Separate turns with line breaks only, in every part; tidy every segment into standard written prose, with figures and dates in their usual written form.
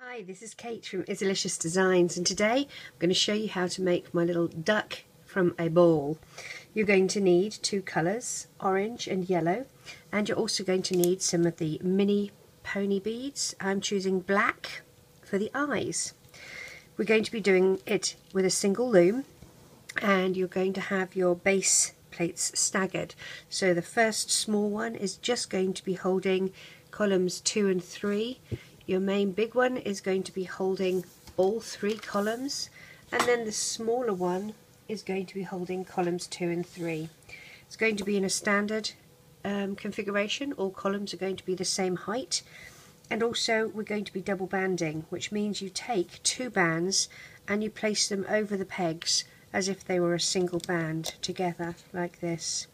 Hi, this is Kate from Izzalicious Designs, and today I'm going to show you how to make my little duck from a ball. You're going to need two colours, orange and yellow, and you're also going to need some of the mini pony beads. I'm choosing black for the eyes. We're going to be doing it with a single loom, and you're going to have your base plates staggered. So the first small one is just going to be holding columns 2 and 3. Your main big one is going to be holding all 3 columns, and then the smaller one is going to be holding columns 2 and 3. It's going to be in a standard configuration. All columns are going to be the same height, and also we're going to be double banding, which means you take 2 bands and you place them over the pegs as if they were a single band together like this.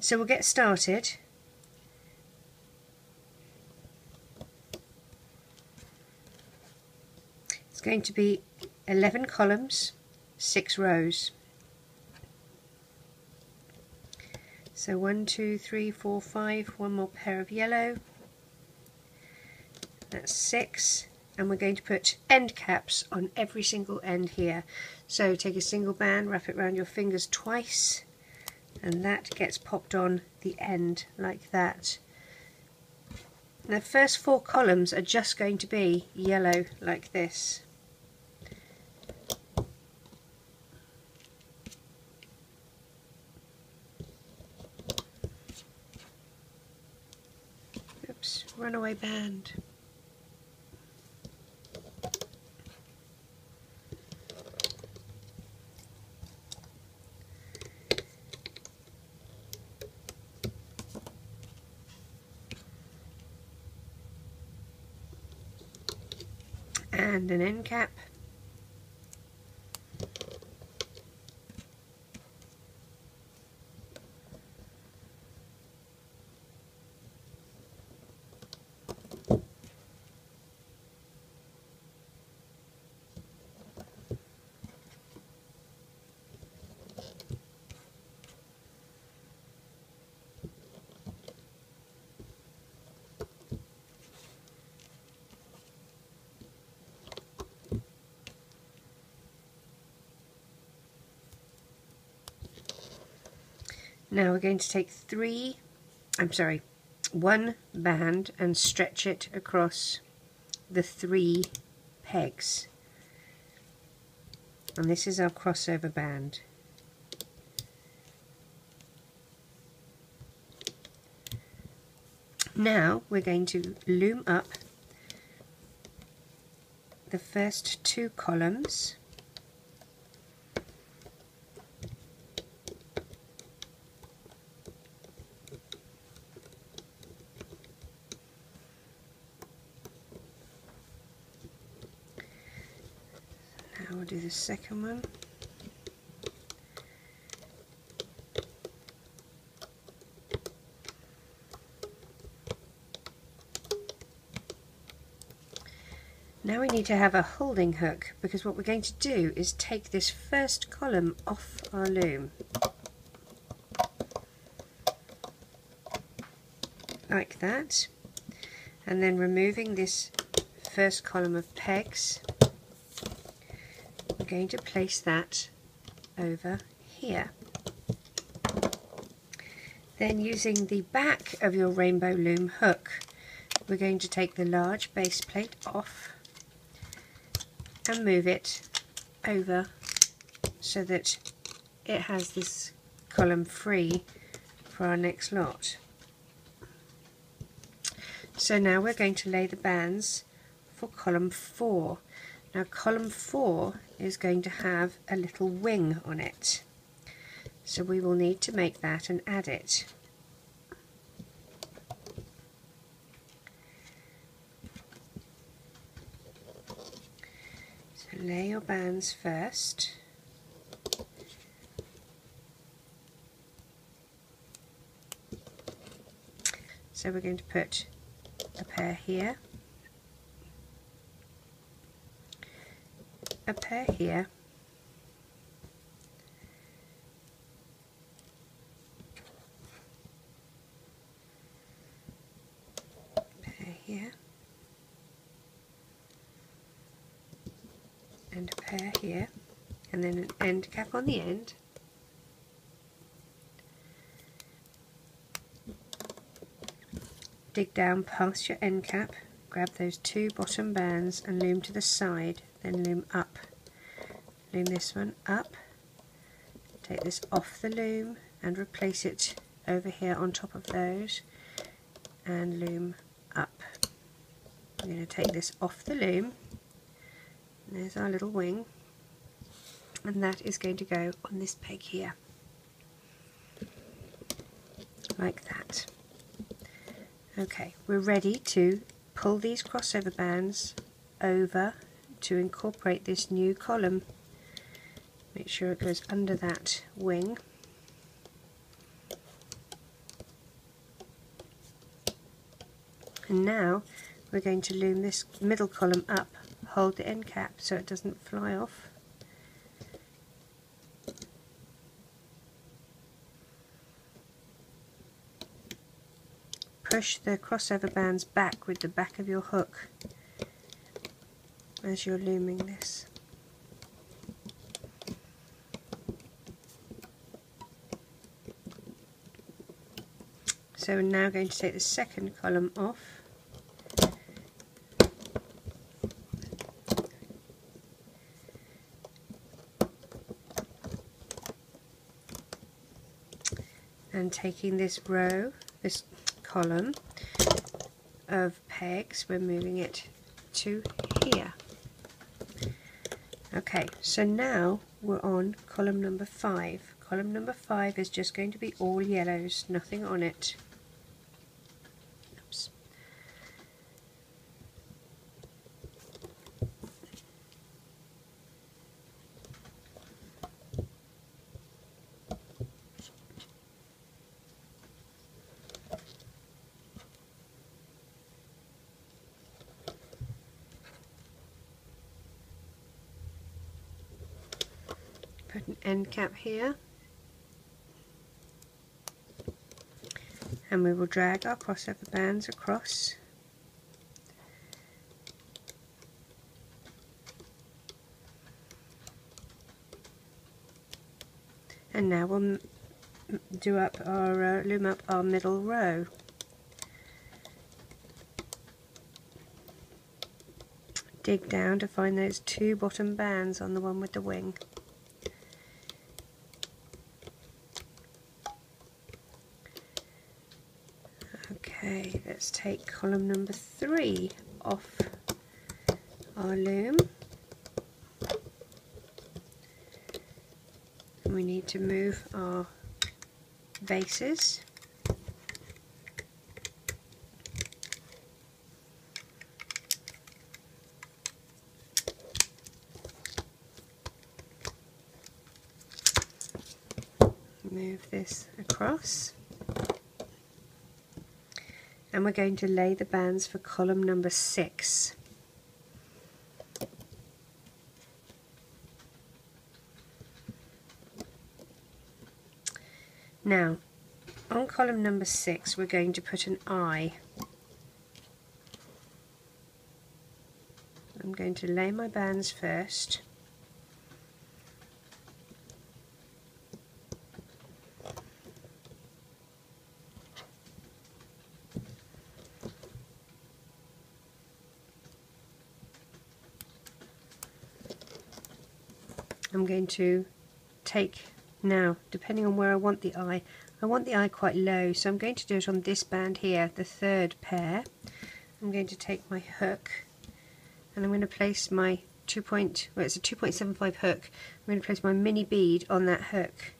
So we'll get started. It's going to be 11 columns, 6 rows. So 1, 2, 3, 4, 5, one more pair of yellow. That's 6, and we're going to put end caps on every single end here. So take a single band, wrap it around your fingers twice, and that gets popped on the end like that. The first 4 columns are just going to be yellow like this. Oops, runaway band. And an end cap. Now we're going to take 1 band and stretch it across the 3 pegs. And this is our crossover band. Now we're going to loom up the first 2 columns. Now we'll do the second one. Now we need to have a holding hook, because what we're going to do is take this first column off our loom, like that, and then removing this first column of pegs, we're going to place that over here. Then, using the back of your Rainbow Loom hook, we're going to take the large base plate off and move it over so that it has this column free for our next lot. So now we're going to lay the bands for column 4. Now column 4 is going to have a little wing on it, so we will need to make that and add it. So lay your bands first. So we're going to put a pair here, a pair here, a pair here, and a pair here, and then an end cap on the end. Dig down past your end cap, grab those 2 bottom bands and loom to the side, then loom up. Loom this one up, take this off the loom and replace it over here on top of those, and loom up. I'm going to take this off the loom. There's our little wing, and that is going to go on this peg here, like that. Okay, we're ready to pull these crossover bands over to incorporate this new column. Make sure it goes under that wing. And now we're going to loom this middle column up, hold the end cap so it doesn't fly off. Push the crossover bands back with the back of your hook as you're looming this. So we're now going to take the second column off. And taking this row, this column of pegs, we're moving it to here. Okay, so now we're on column number 5. Column number 5 is just going to be all yellows, nothing on it. Oops. Put an end cap here, and we will drag our crossover bands across. And now we'll do up our loom up our middle row. Dig down to find those 2 bottom bands on the one with the wing. Okay, let's take column number 3 off our loom. And we need to move our bases. Move this across. And we're going to lay the bands for column number 6. Now, on column number 6 we're going to put an eye. I'm going to lay my bands first. I'm going to take now, depending on where I want the eye quite low, so I'm going to do it on this band here, the 3rd pair. I'm going to take my hook and I'm going to place my it's a 2.75 hook. I'm going to place my mini bead on that hook,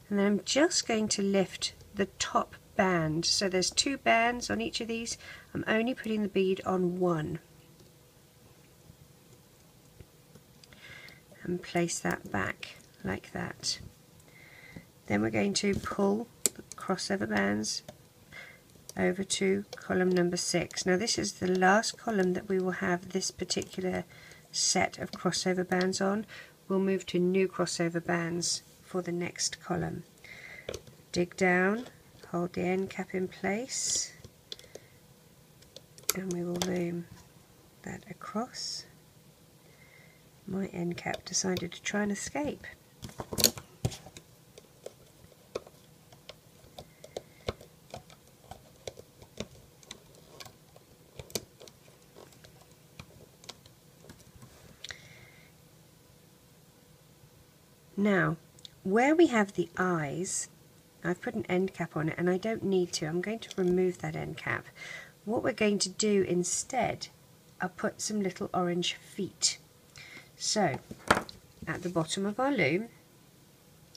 and then I'm just going to lift the top band. So there's 2 bands on each of these. I'm only putting the bead on one. And place that back like that. Then we're going to pull the crossover bands over to column number 6. Now this is the last column that we will have this particular set of crossover bands on. We'll move to new crossover bands for the next column. Dig down, hold the end cap in place, and we will loom that across. my end cap decided to try and escape. Now, where we have the eyes, I've put an end cap on it and I don't need to. I'm going to remove that end cap. What we're going to do instead, I'll put some little orange feet. So, at the bottom of our loom,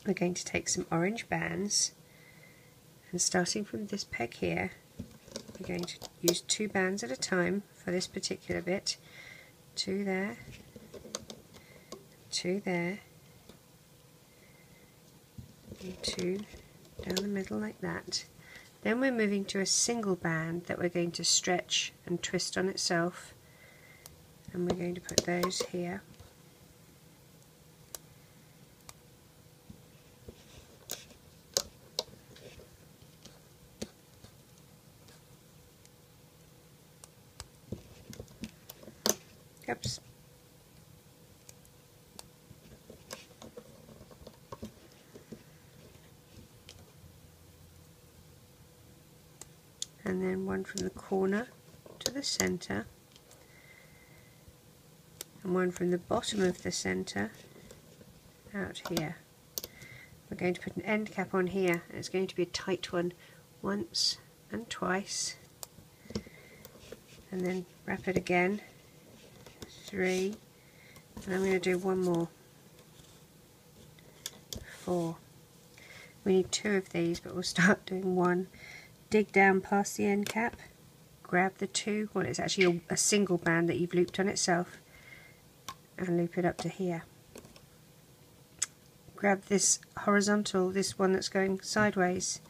we're going to take some orange bands, and starting from this peg here, we're going to use 2 bands at a time for this particular bit. 2 there, 2 there, and 2 down the middle like that. Then we're moving to a single band that we're going to stretch and twist on itself, and we're going to put those here. Oops. And then one from the corner to the center, and one from the bottom of the center out here. We're going to put an end cap on here, and it's going to be a tight one once and twice, and then wrap it again, 3, and I'm going to do one more, 4. We need 2 of these, but we'll start doing 1. Dig down past the end cap, grab the 2, well it's actually a single band that you've looped on itself, and loop it up to here. Grab this horizontal, this one that's going sideways,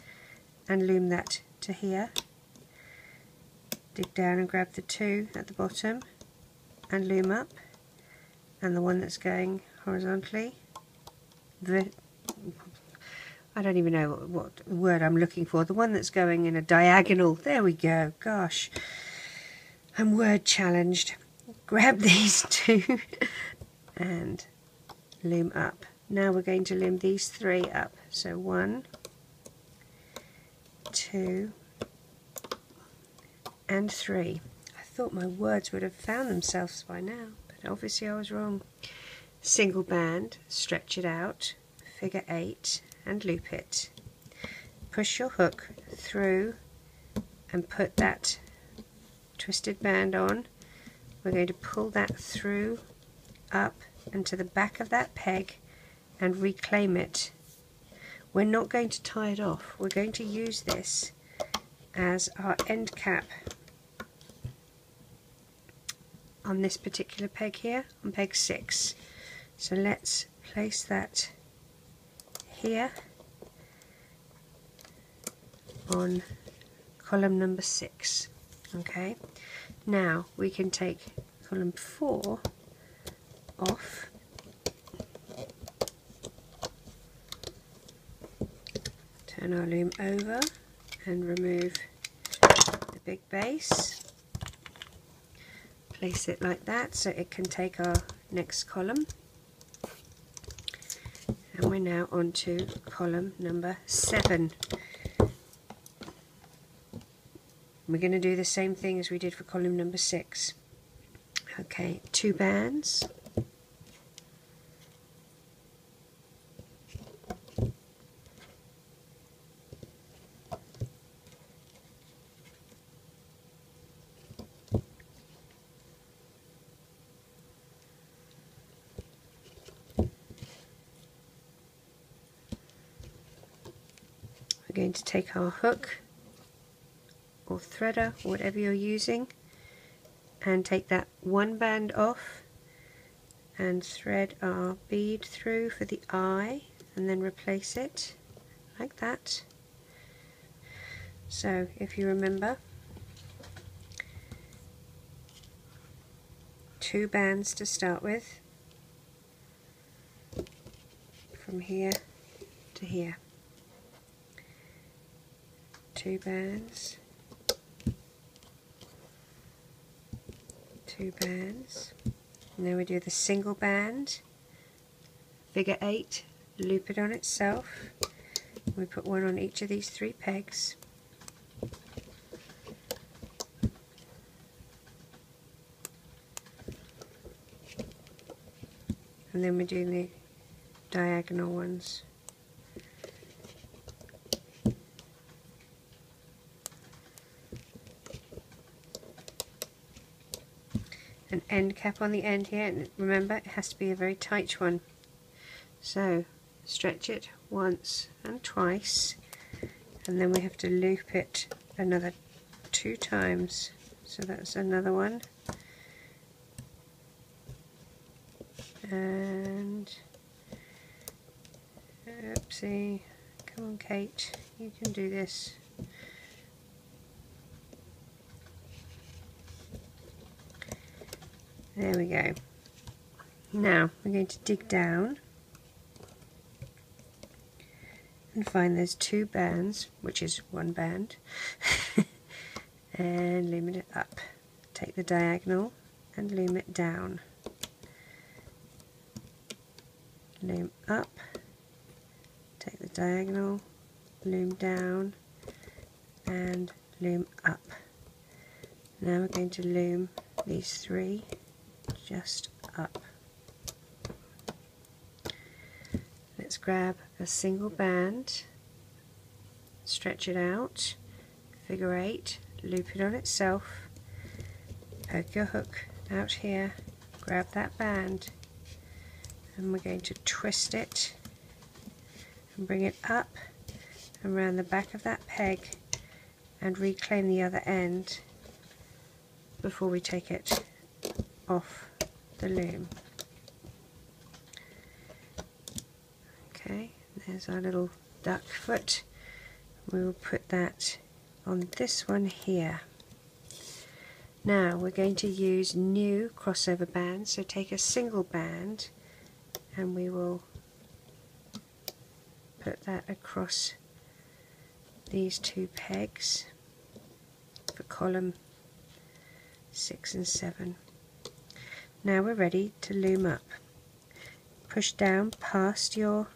and loom that to here. Dig down and grab the 2 at the bottom and loom up, and the one that's going horizontally, I don't even know what word I'm looking for, the one that's going in a diagonal, there we go, gosh, I'm word challenged. Grab these 2 and loom up. Now we're going to loom these 3 up, so 1, 2 and 3. I thought my words would have found themselves by now, but obviously I was wrong. Single band, stretch it out, figure 8, and loop it. Push your hook through and put that twisted band on. We're going to pull that through, up and to the back of that peg and reclaim it. We're not going to tie it off, we're going to use this as our end cap on this particular peg here, on peg 6. So let's place that here on column number 6. Okay, now we can take column 4 off, turn our loom over and remove the big base, place it like that so it can take our next column. And we're now on to column number 7. We're going to do the same thing as we did for column number 6. Okay, 2 bands. We're going to take our hook or threader, or whatever you're using, and take that 1 band off and thread our bead through for the eye, and then replace it like that. So if you remember, 2 bands to start with, from here to here. 2 bands, 2 bands, And then we do the single band, figure 8, loop it on itself. We put one on each of these 3 pegs. And then we do the diagonal ones. An end cap on the end here, and remember it has to be a very tight one. So stretch it once and twice, and then we have to loop it another 2 times. So that's another one. And oopsie, come on Kate, you can do this. There we go. Now we're going to dig down and find those 2 bands, which is 1 band, and loom it up. Take the diagonal and loom it down. Loom up, take the diagonal, loom down, and loom up. Now we're going to loom these 3 just up. Let's grab a single band, stretch it out, figure 8, loop it on itself, poke your hook out here, grab that band, and we're going to twist it and bring it up and around the back of that peg and reclaim the other end before we take it off the loom. Okay, there's our little duck foot. We will put that on this one here. Now we're going to use new crossover bands, so take a single band and we will put that across these 2 pegs for column 6 and 7. Now we're ready to loom up. Push down past your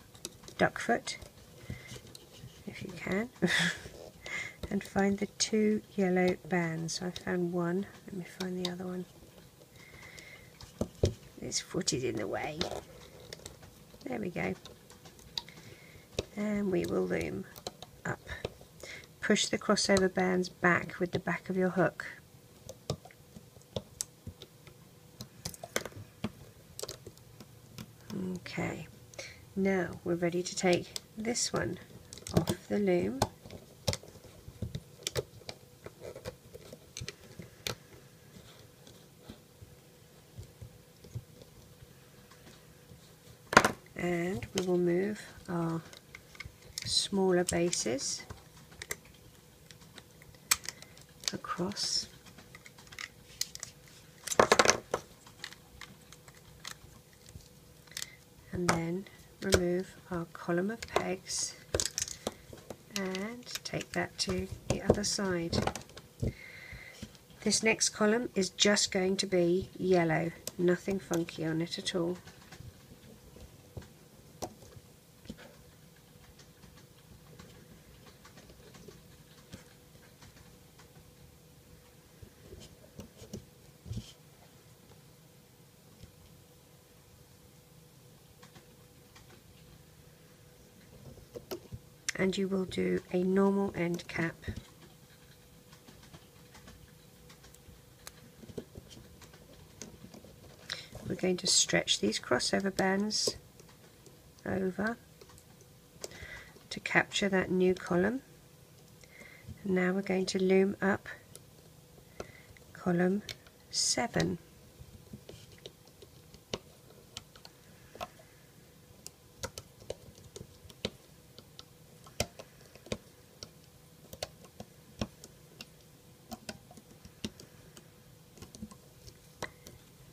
duck foot, if you can, and find the 2 yellow bands. I found one, let me find the other one. This foot is in the way. There we go. And we will loom up. Push the crossover bands back with the back of your hook. Okay, now we're ready to take this one off the loom. And we will move our smaller bases across. And then remove our column of pegs and take that to the other side. This next column is just going to be yellow, nothing funky on it at all. And you will do a normal end cap. We're going to stretch these crossover bands over to capture that new column. And now we're going to loom up column 7.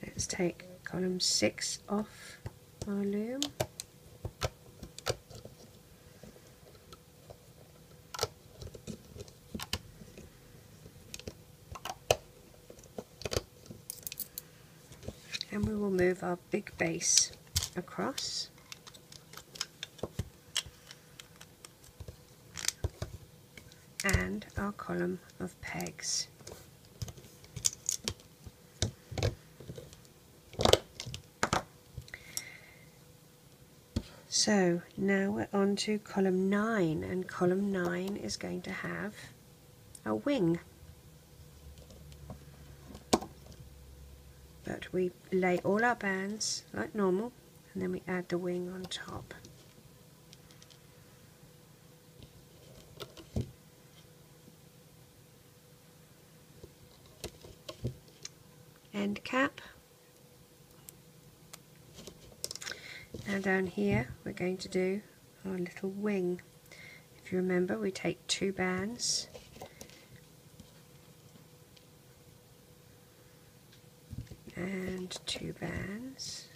Let's take column 6 off our loom. and we will move our big base across. And our column of pegs. So now we're on to column 9, and column 9 is going to have a wing. But we lay all our bands like normal, and then we add the wing on top. End cap. Now down here we're going to do our little wing. If you remember, we take 2 bands and 2 bands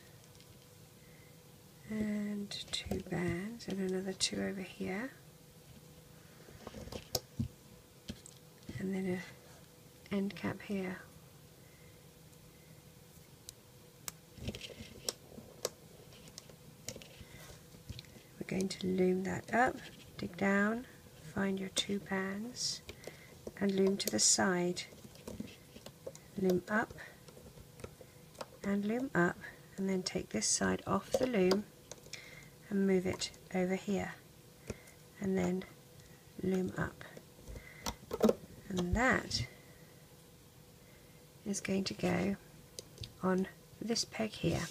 and 2 bands and another 2 over here, and then an end cap here. Going to loom that up, dig down, find your 2 bands and loom to the side, loom up and loom up, and then take this side off the loom and move it over here, and then loom up, and that is going to go on this peg here.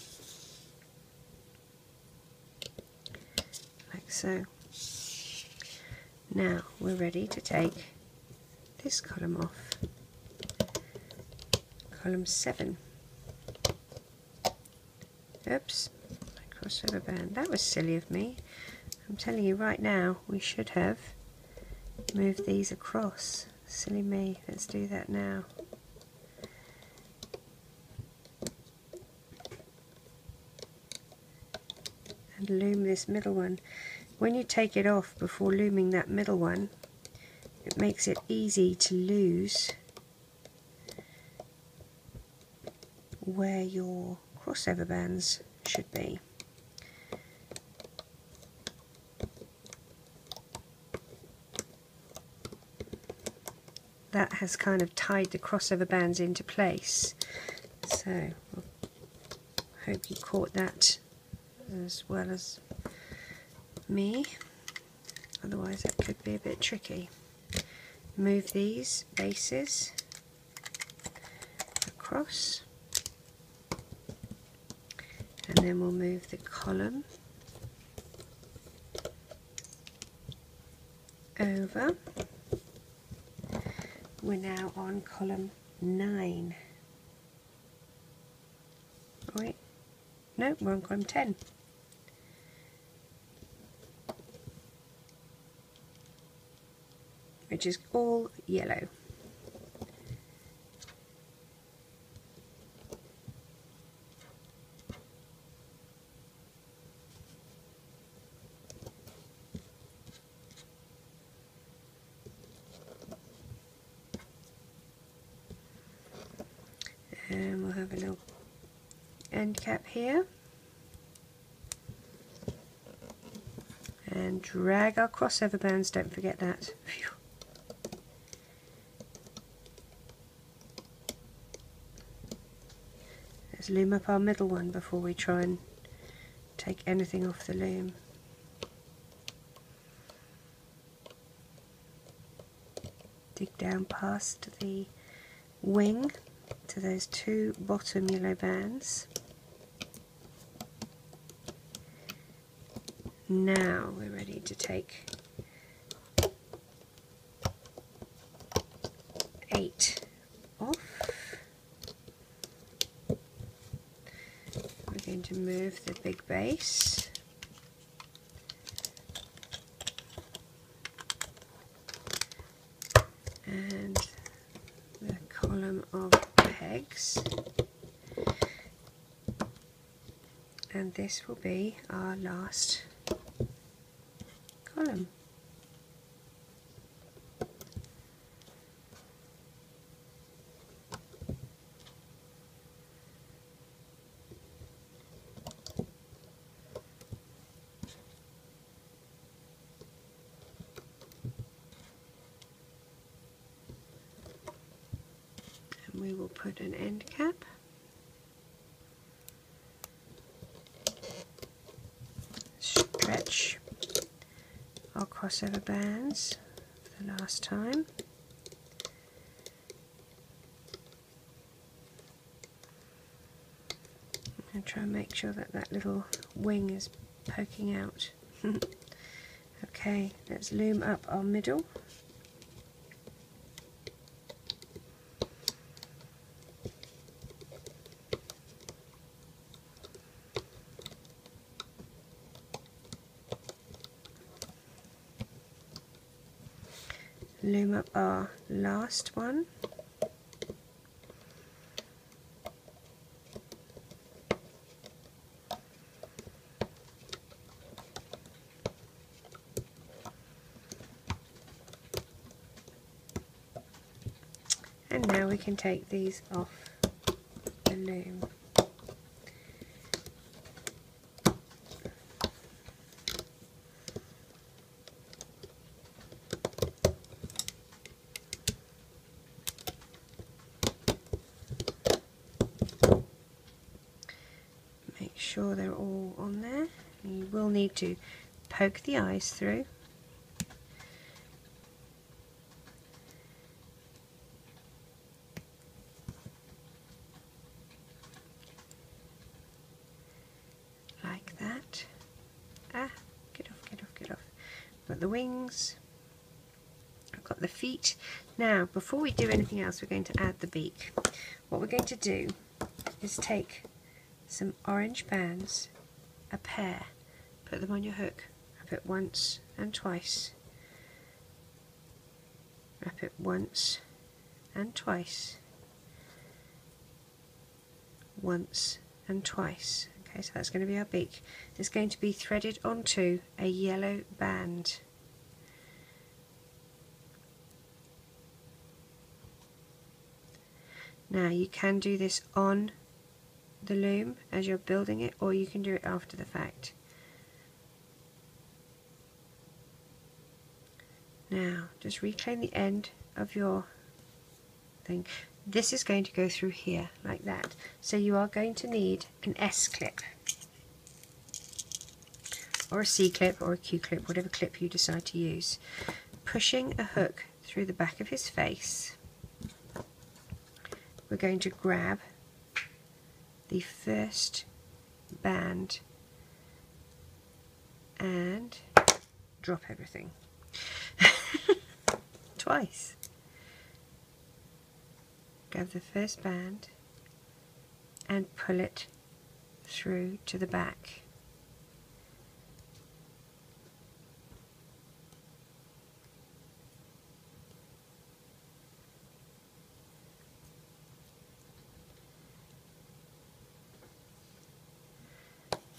So now we're ready to take this column off, column 7. Oops, my crossover band, that was silly of me. I'm telling you right now, we should have moved these across. Silly me, let's do that now. And loom this middle one. When you take it off before looming that middle one, it makes it easy to lose where your crossover bands should be. That has kind of tied the crossover bands into place, so I hope you caught that as well as me, otherwise it could be a bit tricky. Move these bases across, and then we'll move the column over. We're now on column 9. Wait, no, we're on column 10. Which is all yellow. And we'll have a little end cap here. And drag our crossover bands, don't forget that. Phew. Let's loom up our middle one before we try and take anything off the loom. Dig down past the wing to those 2 bottom yellow bands. Now we're ready to take 8 off. We're going to move the big base, and the column of pegs, and this will be our last column. we will put an end cap. Stretch our crossover bands for the last time. And try and make sure that that little wing is poking out. Okay, let's loom up our middle. Loom up our last one. And now we can take these off the loom. Make sure they're all on there. You will need to poke the eyes through. Like that. Ah, get off, get off, get off. Got the wings. I've got the feet. Now, before we do anything else, we're going to add the beak. What we're going to do is take some orange bands, a pair, put them on your hook, wrap it once and twice, wrap it once and twice, once and twice. Okay, so that's going to be our beak. It's going to be threaded onto a yellow band. Now you can do this on the loom as you're building it, or you can do it after the fact. Now just reclaim the end of your thing. This is going to go through here like that, so you are going to need an S clip or a C clip or a Q clip, whatever clip you decide to use. Pushing a hook through the back of his face, we're going to grab the first band and drop everything twice. Grab the first band and pull it through to the back.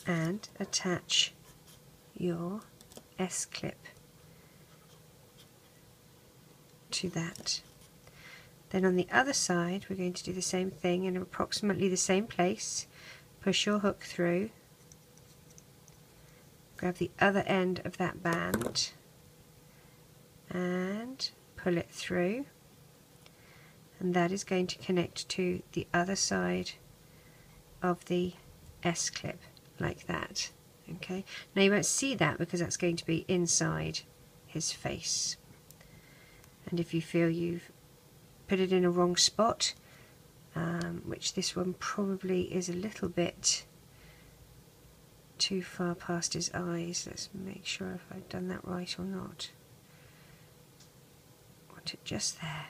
And attach your S-clip to that. Then on the other side we're going to do the same thing in approximately the same place. Push your hook through, grab the other end of that band and pull it through, and that is going to connect to the other side of the S-clip. Like that. Okay, now you won't see that because that's going to be inside his face, and if you feel you've put it in a wrong spot, which this one probably is a little bit too far past his eyes, let's make sure if I've done that right or not. I want it just there.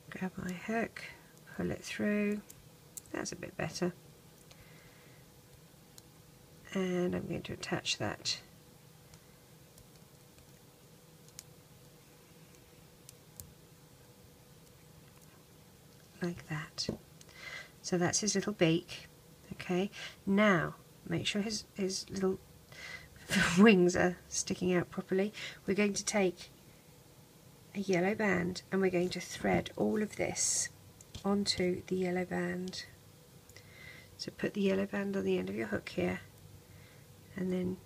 Grab my hook, pull it through, that's a bit better. And I'm going to attach that like that. So that's his little beak. Okay, now make sure his little wings are sticking out properly. We're going to take a yellow band and we're going to thread all of this onto the yellow band. So put the yellow band on the end of your hook here, and then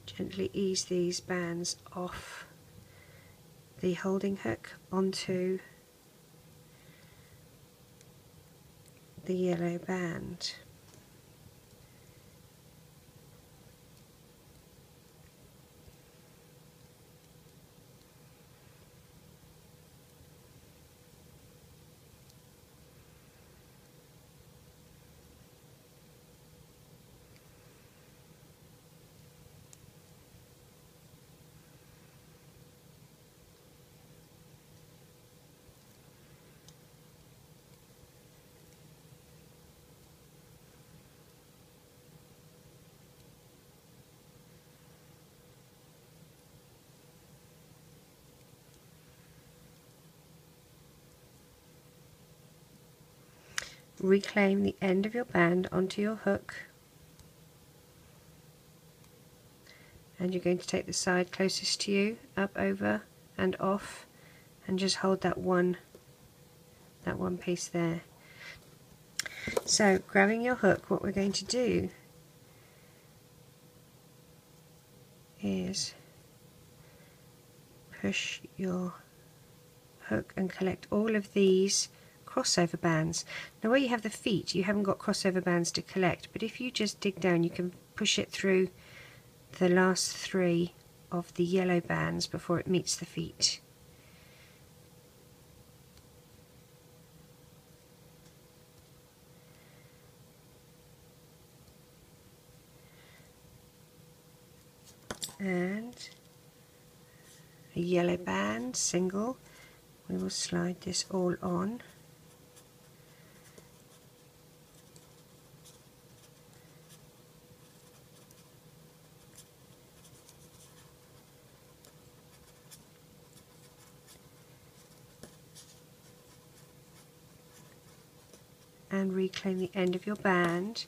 gently ease these bands off the holding hook onto the yellow band. Reclaim the end of your band onto your hook, and you're going to take the side closest to you, up, over and off, and just hold that one piece there. So grabbing your hook, what we're going to do is push your hook and collect all of these crossover bands. Now where you have the feet, you haven't got crossover bands to collect, but if you just dig down, you can push it through the last 3 of the yellow bands before it meets the feet. And a yellow band, single, we will slide this all on. And reclaim the end of your band,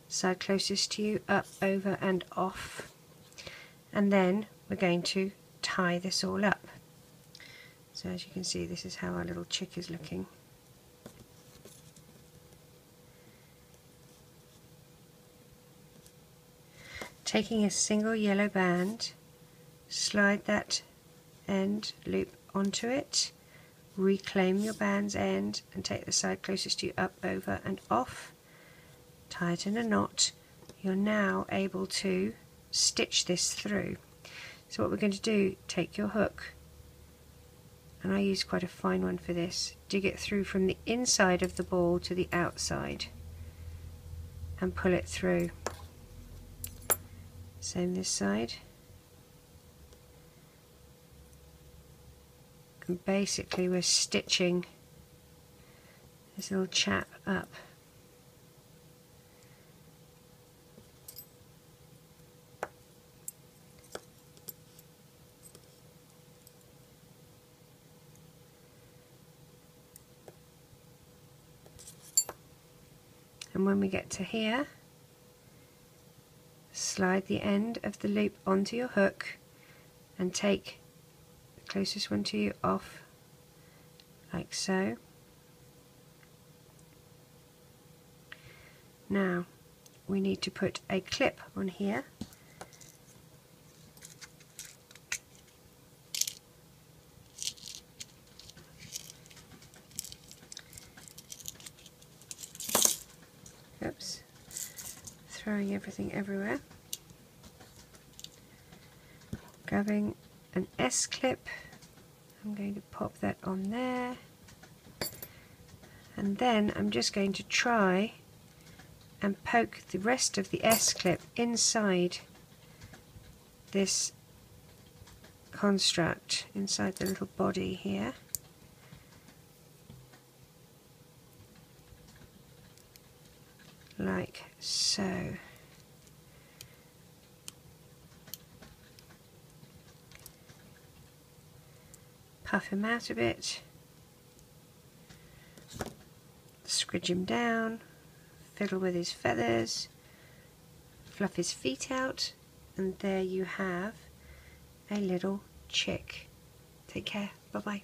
side closest to you, up, over and off, and then we're going to tie this all up. So as you can see, this is how our little chick is looking. Taking a single yellow band, slide that end loop onto it, reclaim your band's end and take the side closest to you, up, over and off, tie it in a knot. You're now able to stitch this through. So what we're going to do, take your hook, and I use quite a fine one for this, dig it through from the inside of the ball to the outside and pull it through. Same this side. And basically we're stitching this little chap up. And when we get to here, slide the end of the loop onto your hook and take the closest one to you off, like so. Now we need to put a clip on here. Oops, throwing everything everywhere. Grabbing an S-clip, I'm going to pop that on there, and then I'm just going to try and poke the rest of the S-clip inside this construct, inside the little body here. Like so. Puff him out a bit, scridge him down, fiddle with his feathers, fluff his feet out, and there you have a little chick. Take care, bye bye.